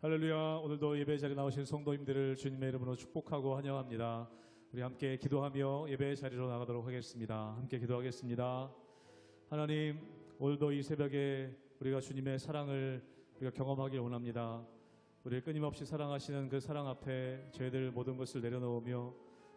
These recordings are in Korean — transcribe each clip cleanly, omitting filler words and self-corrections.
할렐루야. 오늘도 예배 자리에 나오신 성도님들을 주님의 이름으로 축복하고 환영합니다. 우리 함께 기도하며 예배 자리로 나가도록 하겠습니다. 함께 기도하겠습니다. 하나님, 오늘도 이 새벽에 우리가 주님의 사랑을 우리가 경험하길 원합니다. 우리를 끊임없이 사랑하시는 그 사랑 앞에 저희들 모든 것을 내려놓으며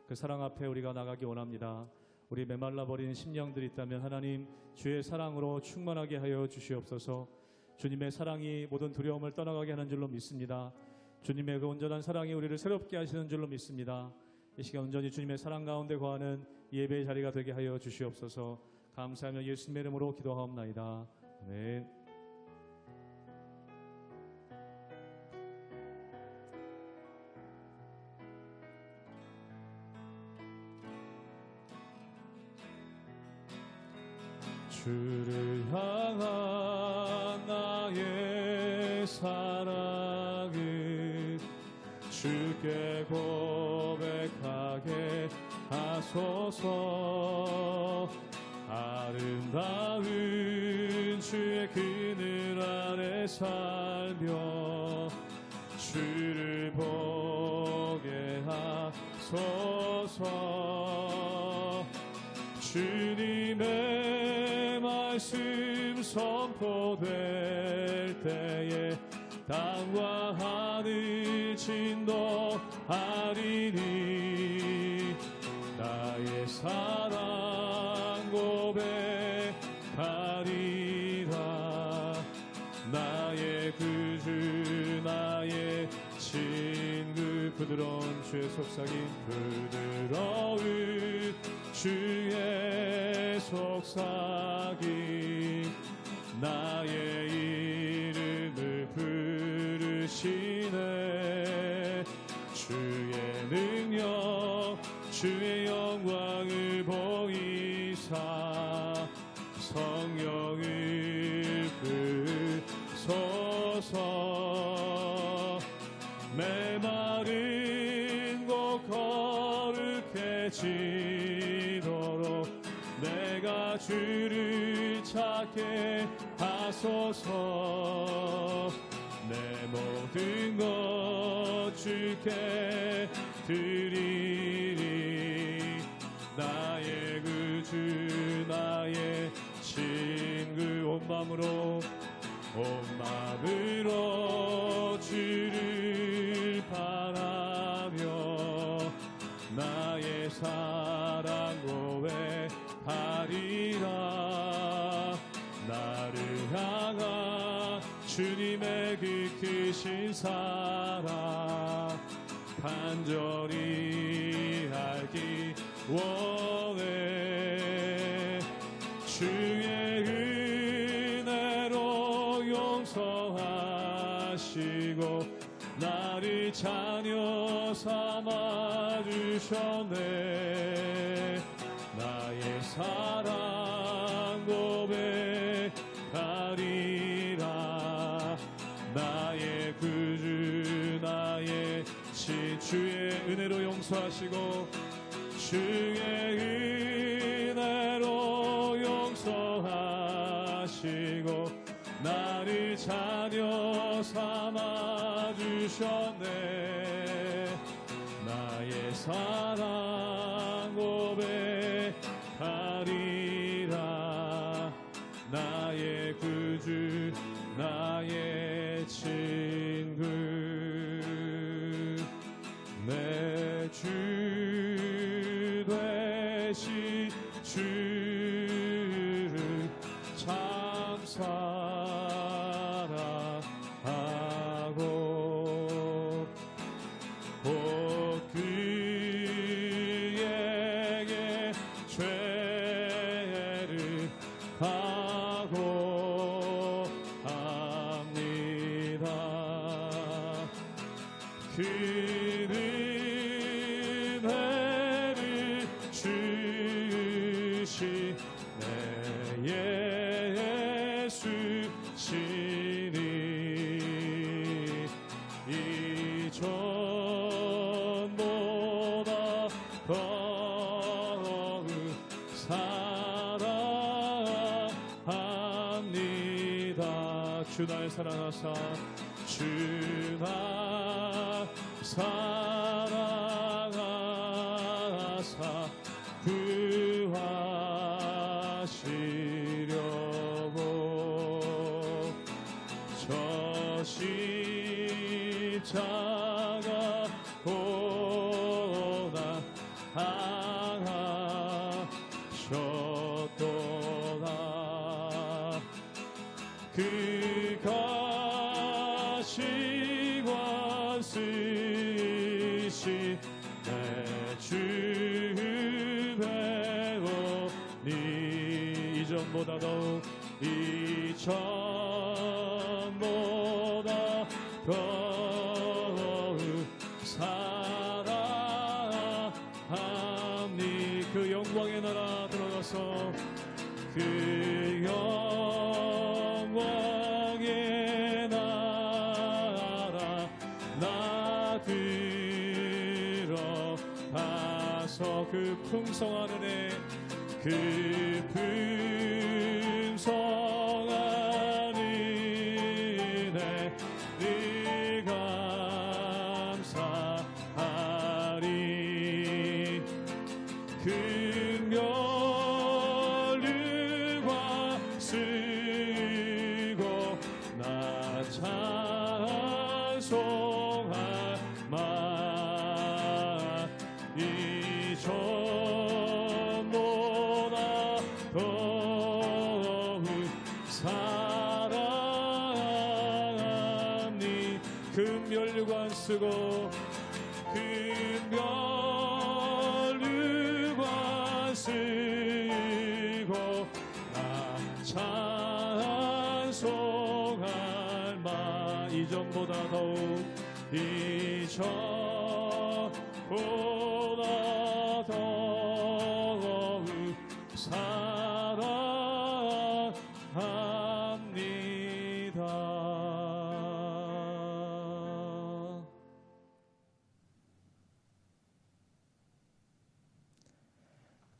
그 사랑 앞에 우리가 나가기 원합니다. 우리 메말라버린 심령들이 있다면 하나님 주의 사랑으로 충만하게 하여 주시옵소서. 주님의 사랑이 모든 두려움을 떠나가게 하는 줄로 믿습니다. 주님의 그 온전한 사랑이 우리를 새롭게 하시는 줄로 믿습니다. 이 시간 온전히 주님의 사랑 가운데 거하는 예배의 자리가 되게 하여 주시옵소서. 감사하며 예수님의 이름으로 기도하옵나이다. 아멘. 주를 향한 나의 사랑은 주께 고백하게 하소서. 아름다운 주의 그늘 아래 살며 주를 보게 하소서. 주님의 말씀 선포될 때에 땅과 하늘 진동하리니 나의 사랑 고백하리라. 나의 구주 나의 친구 부드러운 주의 속삭임 부드러운 주의 속삭임 나의 이름을 부르시네. 주의 능력 주의 영광을 보이사 성령을 부소서. 메마른 곳 거룩해지도록 내가 주를 찾게 하소서. 내 모든 것 주께 드리리. 나의 구주 나의 친구 온 마음으로 주를 바라며 나의 사랑 고백하리라. 나를 향한 주님의 그 크신 사랑 간절히 알기 원해. 주의 은혜로 용서하시고 나를 자녀 삼아 주셨네. 나의 사랑 고백하리라. 나의 구주 나의 신 주의 은혜로 용서하시고 주의 은혜로 용서하시고 나를 자녀 삼아 주셨네. 나의 사랑 고백하리라. 나의 구주 나의 친구 내 주 되신 주를 참 사랑하고 그에게 죄를 각오합니다. 그는 은혜를 주시 내 예수 시니 이전보다 더욱 사랑합니다. 주 날 사랑하사 주나 사랑하사 구하시려고 저 십자가 고나 당하셨도다 그 가시관 쓰신 내 주 배우니 이전보다 더욱 이전보다 더욱 사랑하니 그 영광의 나라 들어가서 그 영광의 나라 나 들어가서 그 풍성한 은혜 그 풍성한 은혜 늘 감사하리 긍휼과 쓰고 나 찬송할 마 이전보다 더욱 사랑하니 긍휼과 쓰고 긍휼과 쓰고 나 찬송할 마 이전보다 더욱 이전보다 더욱 사랑합니다.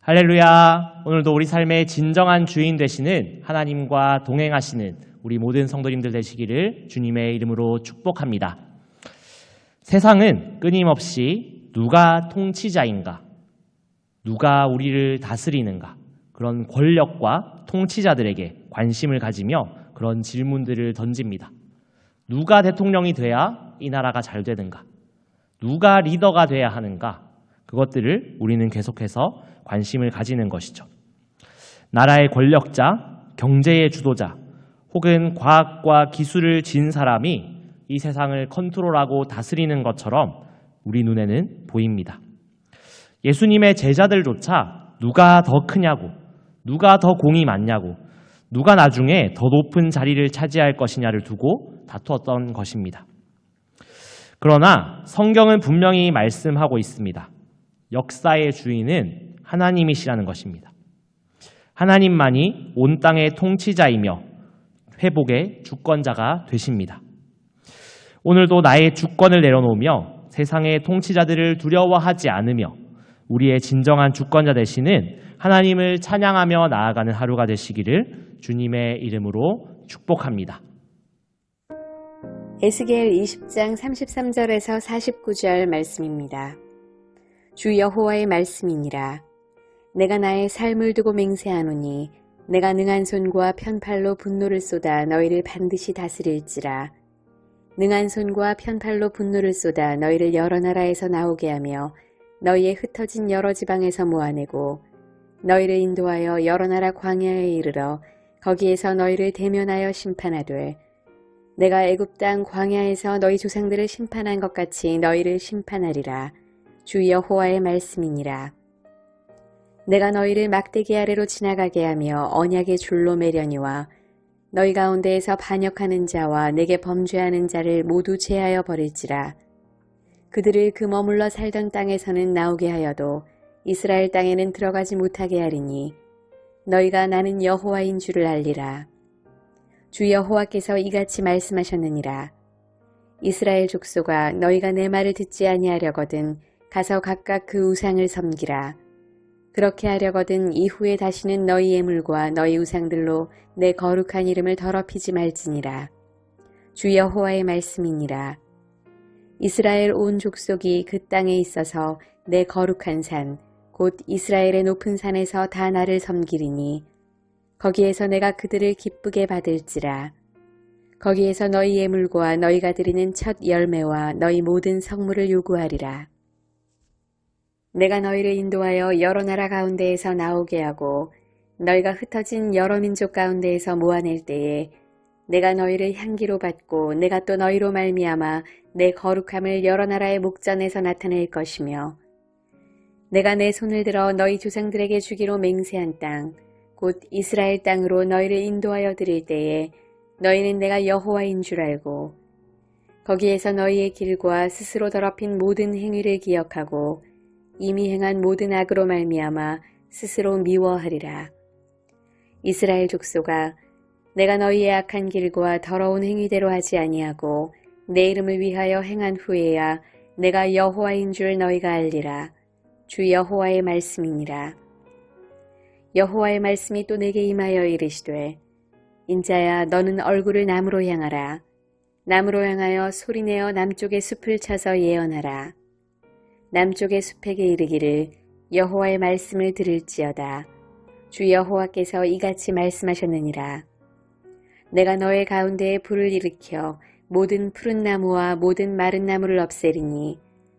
할렐루야. 오늘도 우리 삶의 진정한 주인 되시는 하나님과 동행하시는 우리 모든 성도님들 되시기를 주님의 이름으로 축복합니다. 세상은 끊임없이 누가 통치자인가, 누가 우리를 다스리는가, 그런 권력과 통치자들에게 관심을 가지며 그런 질문들을 던집니다. 누가 대통령이 돼야 이 나라가 잘 되는가, 누가 리더가 돼야 하는가, 그것들을 우리는 계속해서 관심을 가지는 것이죠. 나라의 권력자, 경제의 주도자, 혹은 과학과 기술을 진 사람이 이 세상을 컨트롤하고 다스리는 것처럼 우리 눈에는 보입니다. 예수님의 제자들조차 누가 더 크냐고, 누가 더 공이 많냐고, 누가 나중에 더 높은 자리를 차지할 것이냐를 두고 다투었던 것입니다. 그러나 성경은 분명히 말씀하고 있습니다. 역사의 주인은 하나님이시라는 것입니다. 하나님만이 온 땅의 통치자이며 회복의 주권자가 되십니다. 오늘도 나의 주권을 내려놓으며 세상의 통치자들을 두려워하지 않으며 우리의 진정한 주권자 되시는 하나님을 찬양하며 나아가는 하루가 되시기를 주님의 이름으로 축복합니다. 에스겔 20장 33절에서 49절 말씀입니다. 주 여호와의 말씀이니라. 내가 나의 삶을 두고 맹세하노니 내가 능한 손과 편팔로 분노를 쏟아 너희를 반드시 다스릴지라. 능한 손과 편팔로 분노를 쏟아 너희를 여러 나라에서 나오게 하며 너희의 흩어진 여러 지방에서 모아내고 너희를 인도하여 여러 나라 광야에 이르러 거기에서 너희를 대면하여 심판하되 내가 애굽 땅 광야에서 너희 조상들을 심판한 것 같이 너희를 심판하리라. 주 여호와의 말씀이니라. 내가 너희를 막대기 아래로 지나가게 하며 언약의 줄로 매려니와 너희 가운데에서 반역하는 자와 내게 범죄하는 자를 모두 제하여 버릴지라. 그들을 그 머물러 살던 땅에서는 나오게 하여도 이스라엘 땅에는 들어가지 못하게 하리니 너희가 나는 여호와인 줄을 알리라. 주 여호와께서 이같이 말씀하셨느니라. 이스라엘 족속아, 너희가 내 말을 듣지 아니하려거든 가서 각각 그 우상을 섬기라. 그렇게 하려거든 이후에 다시는 너희 예물과 너희 우상들로 내 거룩한 이름을 더럽히지 말지니라. 주 여호와의 말씀이니라. 이스라엘 온 족속이 그 땅에 있어서 내 거룩한 산, 곧 이스라엘의 높은 산에서 다 나를 섬기리니 거기에서 내가 그들을 기쁘게 받을지라. 거기에서 너희 예물과 너희가 드리는 첫 열매와 너희 모든 성물을 요구하리라. 내가 너희를 인도하여 여러 나라 가운데에서 나오게 하고 너희가 흩어진 여러 민족 가운데에서 모아낼 때에 내가 너희를 향기로 받고 내가 또 너희로 말미암아 내 거룩함을 여러 나라의 목전에서 나타낼 것이며 내가 내 손을 들어 너희 조상들에게 주기로 맹세한 땅, 곧 이스라엘 땅으로 너희를 인도하여 드릴 때에 너희는 내가 여호와인 줄 알고 거기에서 너희의 길과 스스로 더럽힌 모든 행위를 기억하고 이미 행한 모든 악으로 말미암아 스스로 미워하리라. 이스라엘 족속아, 내가 너희의 악한 길과 더러운 행위대로 하지 아니하고 내 이름을 위하여 행한 후에야 내가 여호와인 줄 너희가 알리라. 주 여호와의 말씀이니라. 여호와의 말씀이 또 내게 임하여 이르시되 인자야 너는 얼굴을 남으로 향하라. 남으로 향하여 소리내어 남쪽의 숲을 쳐서 예언하라. 남쪽의 숲에게 이르기를 여호와의 말씀을 들을지어다. 주 여호와께서 이같이 말씀하셨느니라. 내가 너의 가운데에 불을 일으켜 모든 푸른 나무와 모든 마른 나무를 없애리니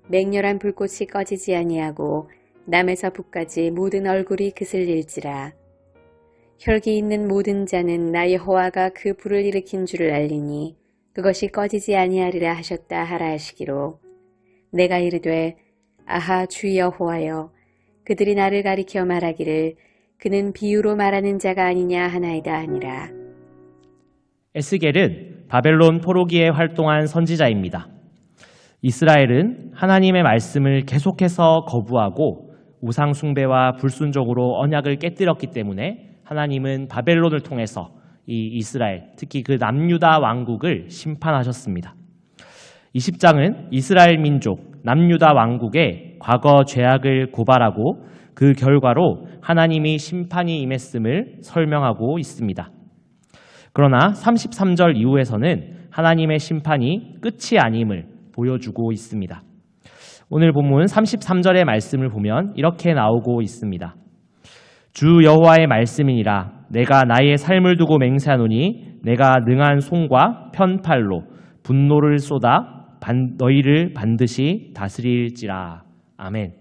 맹렬한 불꽃이 꺼지지 아니하고 남에서 북까지 모든 얼굴이 그슬릴지라. 혈기 있는 모든 자는 나 여호와가 그 불을 일으킨 줄을 알리니 그것이 꺼지지 아니하리라 하셨다 하라 하시기로 내가 이르되 아하 주 여호와여 그들이 나를 가리켜 말하기를 그는 비유로 말하는 자가 아니냐 하나이다 하니라. 에스겔은 바벨론 포로기에 활동한 선지자입니다. 이스라엘은 하나님의 말씀을 계속해서 거부하고 우상 숭배와 불순종으로 언약을 깨뜨렸기 때문에 하나님은 바벨론을 통해서 이 이스라엘, 특히 그 남유다 왕국을 심판하셨습니다. 이 10장은 이스라엘 민족, 남유다 왕국의 과거 죄악을 고발하고 그 결과로 하나님이 심판이 임했음을 설명하고 있습니다. 그러나 33절 이후에서는 하나님의 심판이 끝이 아님을 보여주고 있습니다. 오늘 본문 33절의 말씀을 보면 이렇게 나오고 있습니다. 주 여호와의 말씀이니라. 내가 나의 삶을 두고 맹세하노니 내가 능한 손과 편팔로 분노를 쏟아 너희를 반드시 다스릴지라. 아멘.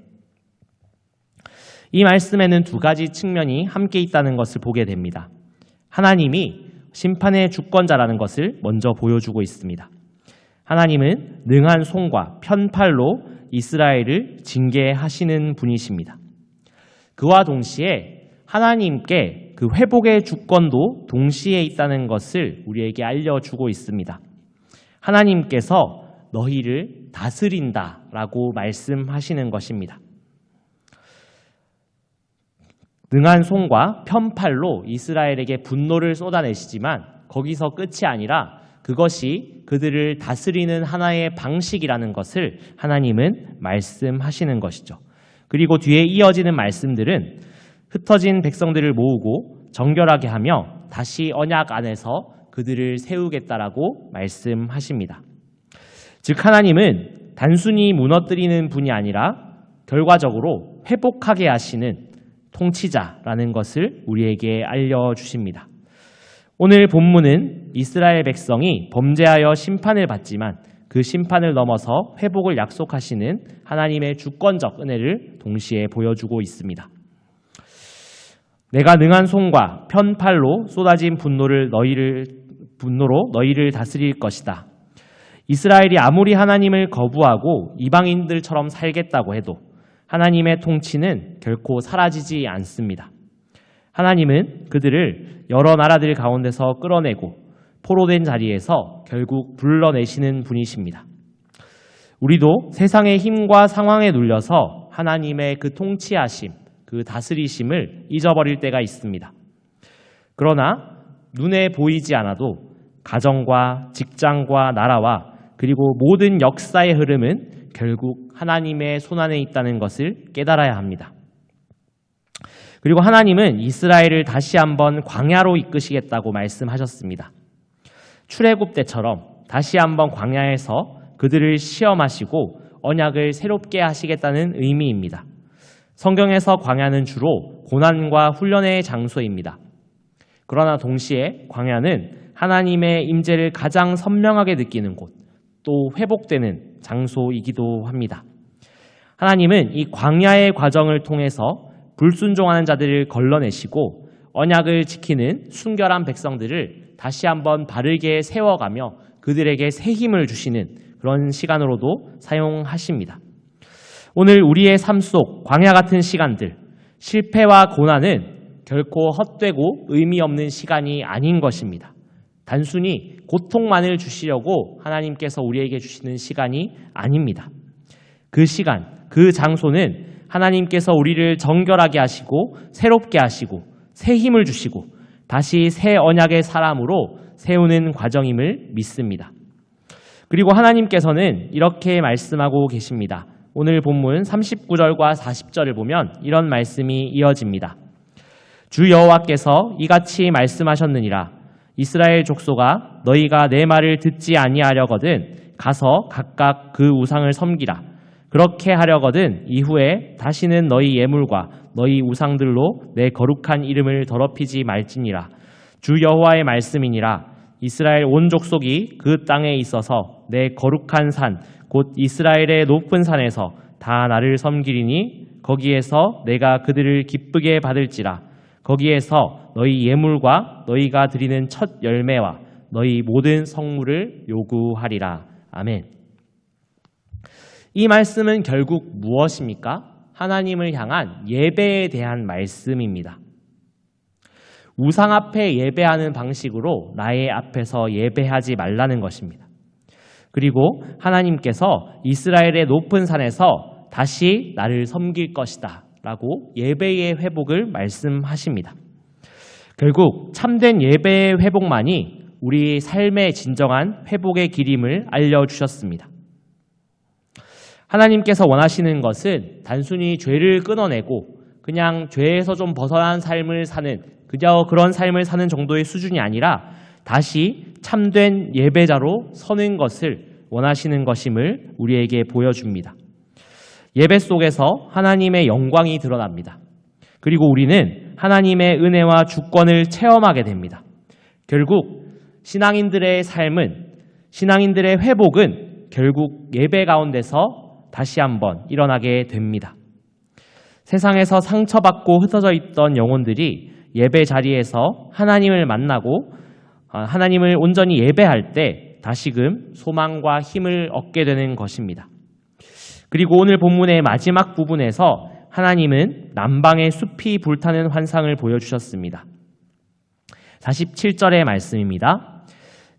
이 말씀에는 두 가지 측면이 함께 있다는 것을 보게 됩니다. 하나님이 심판의 주권자라는 것을 먼저 보여주고 있습니다. 하나님은 능한 손과 편팔로 이스라엘을 징계하시는 분이십니다. 그와 동시에 하나님께 그 회복의 주권도 동시에 있다는 것을 우리에게 알려주고 있습니다. 하나님께서 너희를 다스린다라고 말씀하시는 것입니다. 능한 손과 편팔로 이스라엘에게 분노를 쏟아내시지만 거기서 끝이 아니라 그것이 그들을 다스리는 하나의 방식이라는 것을 하나님은 말씀하시는 것이죠. 그리고 뒤에 이어지는 말씀들은 흩어진 백성들을 모으고 정결하게 하며 다시 언약 안에서 그들을 세우겠다라고 말씀하십니다. 즉 하나님은 단순히 무너뜨리는 분이 아니라 결과적으로 회복하게 하시는 통치자라는 것을 우리에게 알려주십니다. 오늘 본문은 이스라엘 백성이 범죄하여 심판을 받지만 그 심판을 넘어서 회복을 약속하시는 하나님의 주권적 은혜를 동시에 보여주고 있습니다. 내가 능한 손과 편팔로 쏟아진 분노로 너희를 다스릴 것이다. 이스라엘이 아무리 하나님을 거부하고 이방인들처럼 살겠다고 해도 하나님의 통치는 결코 사라지지 않습니다. 하나님은 그들을 여러 나라들 가운데서 끌어내고 포로된 자리에서 결국 불러내시는 분이십니다. 우리도 세상의 힘과 상황에 눌려서 하나님의 그 통치하심, 그 다스리심을 잊어버릴 때가 있습니다. 그러나 눈에 보이지 않아도 가정과 직장과 나라와 그리고 모든 역사의 흐름은 결국 하나님의 손안에 있다는 것을 깨달아야 합니다. 그리고 하나님은 이스라엘을 다시 한번 광야로 이끄시겠다고 말씀하셨습니다. 출애굽 때처럼 다시 한번 광야에서 그들을 시험하시고 언약을 새롭게 하시겠다는 의미입니다. 성경에서 광야는 주로 고난과 훈련의 장소입니다. 그러나 동시에 광야는 하나님의 임재를 가장 선명하게 느끼는 곳, 또 회복되는 장소이기도 합니다. 하나님은 이 광야의 과정을 통해서 불순종하는 자들을 걸러내시고 언약을 지키는 순결한 백성들을 다시 한번 바르게 세워가며 그들에게 새 힘을 주시는 그런 시간으로도 사용하십니다. 오늘 우리의 삶 속 광야 같은 시간들, 실패와 고난은 결코 헛되고 의미 없는 시간이 아닌 것입니다. 단순히 고통만을 주시려고 하나님께서 우리에게 주시는 시간이 아닙니다. 그 시간, 그 장소는 하나님께서 우리를 정결하게 하시고 새롭게 하시고 새 힘을 주시고 다시 새 언약의 사람으로 세우는 과정임을 믿습니다. 그리고 하나님께서는 이렇게 말씀하고 계십니다. 오늘 본문 39절과 40절을 보면 이런 말씀이 이어집니다. 주 여호와께서 이같이 말씀하셨느니라. 이스라엘 족속아, 너희가 내 말을 듣지 아니하려거든 가서 각각 그 우상을 섬기라. 그렇게 하려거든 이후에 다시는 너희 예물과 너희 우상들로 내 거룩한 이름을 더럽히지 말지니라. 주 여호와의 말씀이니라. 이스라엘 온 족속이 그 땅에 있어서 내 거룩한 산 곧 이스라엘의 높은 산에서 다 나를 섬기리니 거기에서 내가 그들을 기쁘게 받을지라. 거기에서 너희 예물과 너희가 드리는 첫 열매와 너희 모든 성물을 요구하리라. 아멘. 이 말씀은 결국 무엇입니까? 하나님을 향한 예배에 대한 말씀입니다. 우상 앞에 예배하는 방식으로 나의 앞에서 예배하지 말라는 것입니다. 그리고 하나님께서 이스라엘의 높은 산에서 다시 나를 섬길 것이다 라고 예배의 회복을 말씀하십니다. 결국 참된 예배의 회복만이 우리 삶의 진정한 회복의 길임을 알려주셨습니다. 하나님께서 원하시는 것은 단순히 죄를 끊어내고 그냥 죄에서 좀 벗어난 삶을 사는 그저 그런 삶을 사는 정도의 수준이 아니라 다시 참된 예배자로 서는 것을 원하시는 것임을 우리에게 보여줍니다. 예배 속에서 하나님의 영광이 드러납니다. 그리고 우리는 하나님의 은혜와 주권을 체험하게 됩니다. 결국 신앙인들의 삶은, 신앙인들의 회복은 결국 예배 가운데서 다시 한번 일어나게 됩니다. 세상에서 상처받고 흩어져 있던 영혼들이 예배 자리에서 하나님을 만나고 하나님을 온전히 예배할 때 다시금 소망과 힘을 얻게 되는 것입니다. 그리고 오늘 본문의 마지막 부분에서 하나님은 남방의 숲이 불타는 환상을 보여주셨습니다. 47절의 말씀입니다.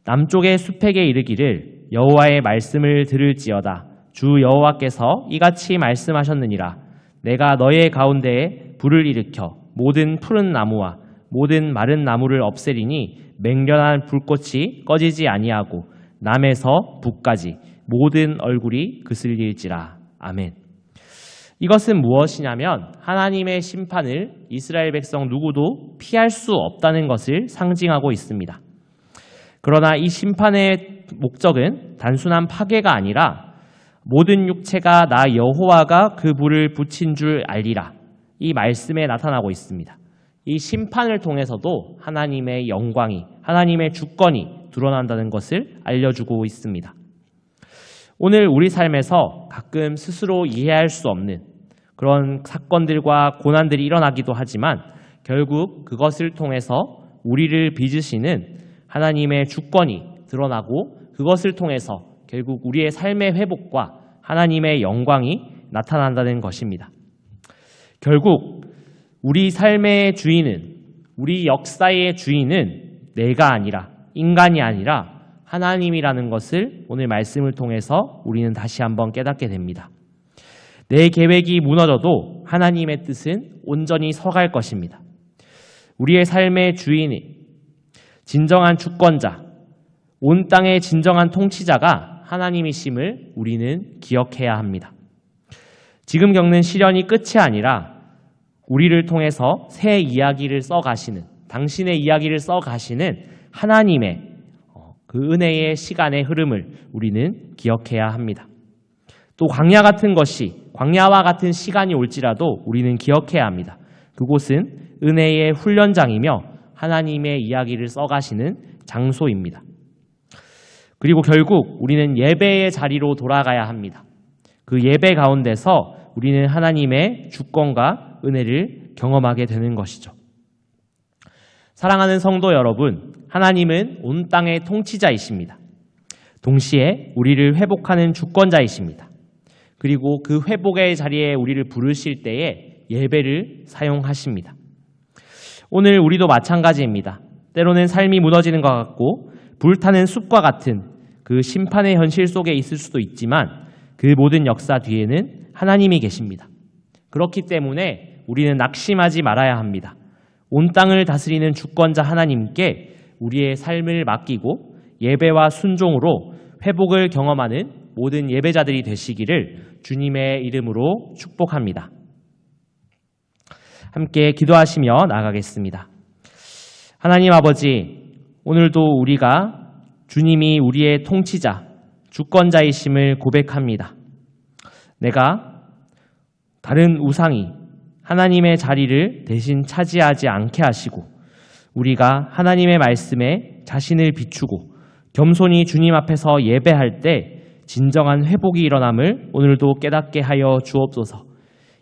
남쪽의 숲에게 이르기를 여호와의 말씀을 들을지어다. 주 여호와께서 이같이 말씀하셨느니라. 내가 너의 가운데에 불을 일으켜 모든 푸른 나무와 모든 마른 나무를 없애리니 맹렬한 불꽃이 꺼지지 아니하고 남에서 북까지 모든 얼굴이 그슬릴지라. 아멘. 이것은 무엇이냐면 하나님의 심판을 이스라엘 백성 누구도 피할 수 없다는 것을 상징하고 있습니다. 그러나 이 심판의 목적은 단순한 파괴가 아니라 모든 육체가 나 여호와가 그 불을 붙인 줄 알리라. 이 말씀에 나타나고 있습니다. 이 심판을 통해서도 하나님의 영광이, 하나님의 주권이 드러난다는 것을 알려주고 있습니다. 오늘 우리 삶에서 가끔 스스로 이해할 수 없는 그런 사건들과 고난들이 일어나기도 하지만 결국 그것을 통해서 우리를 빚으시는 하나님의 주권이 드러나고 그것을 통해서 결국 우리의 삶의 회복과 하나님의 영광이 나타난다는 것입니다. 결국 우리 삶의 주인은, 우리 역사의 주인은 내가 아니라, 인간이 아니라 하나님이라는 것을 오늘 말씀을 통해서 우리는 다시 한번 깨닫게 됩니다. 내 계획이 무너져도 하나님의 뜻은 온전히 서갈 것입니다. 우리의 삶의 주인이 진정한 주권자, 온 땅의 진정한 통치자가 하나님이심을 우리는 기억해야 합니다. 지금 겪는 시련이 끝이 아니라 우리를 통해서 새 이야기를 써가시는, 당신의 이야기를 써가시는 하나님의 그 그 은혜의 시간의 흐름을 우리는 기억해야 합니다. 또 광야와 같은 시간이 올지라도 우리는 기억해야 합니다. 그곳은 은혜의 훈련장이며 하나님의 이야기를 써가시는 장소입니다. 그리고 결국 우리는 예배의 자리로 돌아가야 합니다. 그 예배 가운데서 우리는 하나님의 주권과 은혜를 경험하게 되는 것이죠. 사랑하는 성도 여러분, 하나님은 온 땅의 통치자이십니다. 동시에 우리를 회복하는 주권자이십니다. 그리고 그 회복의 자리에 우리를 부르실 때에 예배를 사용하십니다. 오늘 우리도 마찬가지입니다. 때로는 삶이 무너지는 것 같고 불타는 숲과 같은 그 심판의 현실 속에 있을 수도 있지만 그 모든 역사 뒤에는 하나님이 계십니다. 그렇기 때문에 우리는 낙심하지 말아야 합니다. 온 땅을 다스리는 주권자 하나님께 우리의 삶을 맡기고 예배와 순종으로 회복을 경험하는 모든 예배자들이 되시기를 주님의 이름으로 축복합니다. 함께 기도하시며 나가겠습니다. 하나님 아버지, 오늘도 우리가 주님이 우리의 통치자, 주권자이심을 고백합니다. 내가 다른 우상이 하나님의 자리를 대신 차지하지 않게 하시고 우리가 하나님의 말씀에 자신을 비추고 겸손히 주님 앞에서 예배할 때 진정한 회복이 일어남을 오늘도 깨닫게 하여 주옵소서.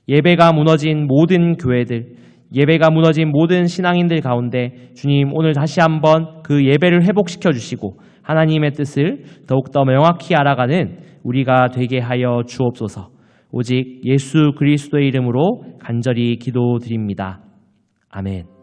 예배가 무너진 모든 교회들, 예배가 무너진 모든 신앙인들 가운데 주님 오늘 다시 한번 그 예배를 회복시켜 주시고 하나님의 뜻을 더욱더 명확히 알아가는 우리가 되게 하여 주옵소서. 오직 예수 그리스도의 이름으로 간절히 기도드립니다. 아멘.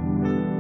아멘.